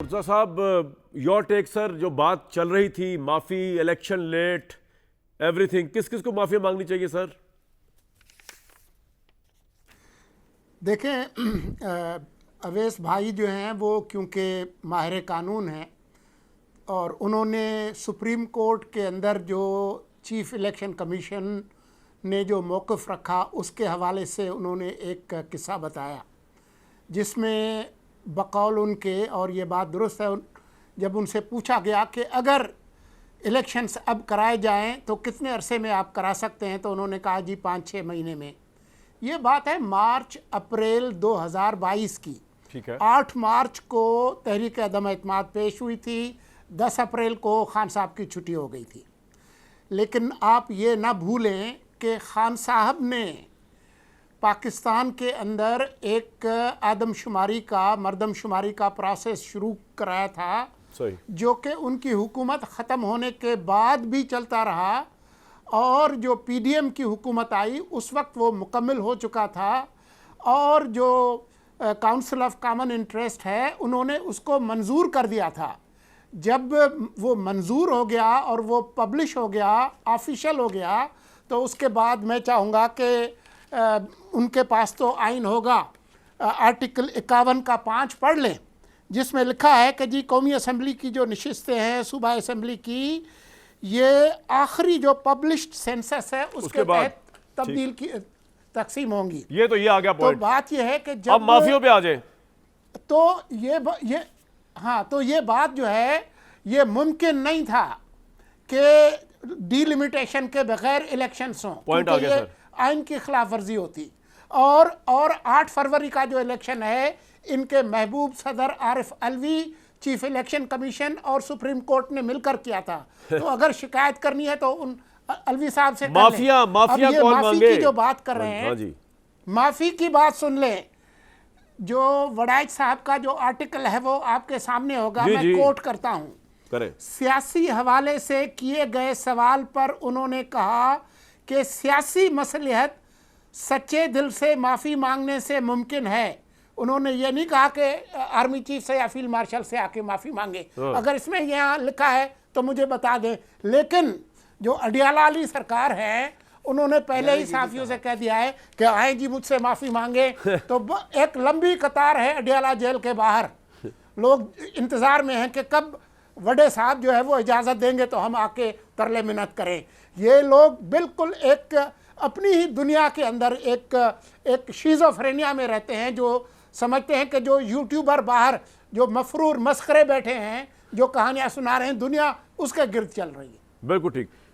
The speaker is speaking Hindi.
मुर्तज़ा साहब, योर टेक सर, जो बात चल रही थी माफी, इलेक्शन लेट, एवरीथिंग, किस किस को माफी मांगनी चाहिए सर? देखें, अवैस भाई जो हैं वो क्योंकि माहिर कानून हैं और उन्होंने सुप्रीम कोर्ट के अंदर जो चीफ इलेक्शन कमीशन ने जो मौक़िफ़ रखा उसके हवाले से उन्होंने एक किस्सा बताया जिसमें बकौल उनके, और ये बात दुरुस्त है, जब उनसे पूछा गया कि अगर इलेक्शंस अब कराए जाएं तो कितने अरसे में आप करा सकते हैं, तो उन्होंने कहा जी 5-6 महीने में। ये बात है मार्च अप्रैल 2022 की। ठीक है। 8 मार्च को तहरीक अदम एतमाद पेश हुई थी, 10 अप्रैल को खान साहब की छुट्टी हो गई थी। लेकिन आप ये ना भूलें कि खान साहब ने पाकिस्तान के अंदर एक आदमशुमारी का, मरदमशुमारी का प्रोसेस शुरू कराया था, सही। जो कि उनकी हुकूमत ख़त्म होने के बाद भी चलता रहा, और जो पीडीएम की हुकूमत आई उस वक्त वो मुकम्मल हो चुका था, और जो काउंसिल ऑफ कॉमन इंटरेस्ट है उन्होंने उसको मंजूर कर दिया था। जब वो मंजूर हो गया और वो पब्लिश हो गया, ऑफिशियल हो गया, तो उसके बाद मैं चाहूँगा कि उनके पास तो आइन होगा, आर्टिकल 51 का 5 पढ़ लें, जिसमें लिखा है कि जी कौमी असम्बली की जो नशिस्तें हैं सूबा असम्बली की, ये आखिरी जो पब्लिश्ड सेंसस है उसके तहत तब्दील की तकसीम होंगी। ये आ गया तो पॉइंट। बात ये है कि जब अब माफियों पे आ जाए तो ये बात जो है ये मुमकिन नहीं था कि डिलिमिटेशन के बगैर इलेक्शंस हों, पॉइंट आ गया सर। आइन की खिलाफ वर्जी होती। और 8 फरवरी का जो इलेक्शन है, इनके महबूब सदर Arif Alvi, chief election commission और सुप्रीम कोर्ट ने मिलकर किया था। तो अगर शिकायत करनी है तो उन अलवी साहब से माफिया कौन माफी मांगे? की जो बात कर रहे हैं, हाँ जी, माफी की बात सुन लें। जो वड़ाइच साहब का जो आर्टिकल है वो आपके सामने होगा, मैं कोट करता हूं। करें। सियासी हवाले से किए गए सवाल पर उन्होंने कहा कि सियासी मसलिहत सच्चे दिल से माफ़ी मांगने से मुमकिन है। उन्होंने ये नहीं कहा कि आर्मी चीफ से या फील्ड मार्शल से आके माफ़ी मांगे। अगर इसमें यहाँ लिखा है तो मुझे बता दें। लेकिन जो अडियाला अली सरकार है उन्होंने पहले ही साफियों से कह दिया है कि आए जी मुझसे माफ़ी मांगे। तो एक लंबी कतार है अडियाला जेल के बाहर, लोग इंतज़ार में हैं कि कब वडे साहब जो है वो इजाज़त देंगे तो हम आके तरले मिन्नत करें। ये लोग बिल्कुल एक अपनी ही दुनिया के अंदर एक शिज़ोफ्रेनिया में रहते हैं, जो समझते हैं कि जो यूट्यूबर बाहर जो मफरूर मस्खरे बैठे हैं, जो कहानियाँ सुना रहे हैं, दुनिया उसके गिर्द चल रही है। बिल्कुल ठीक।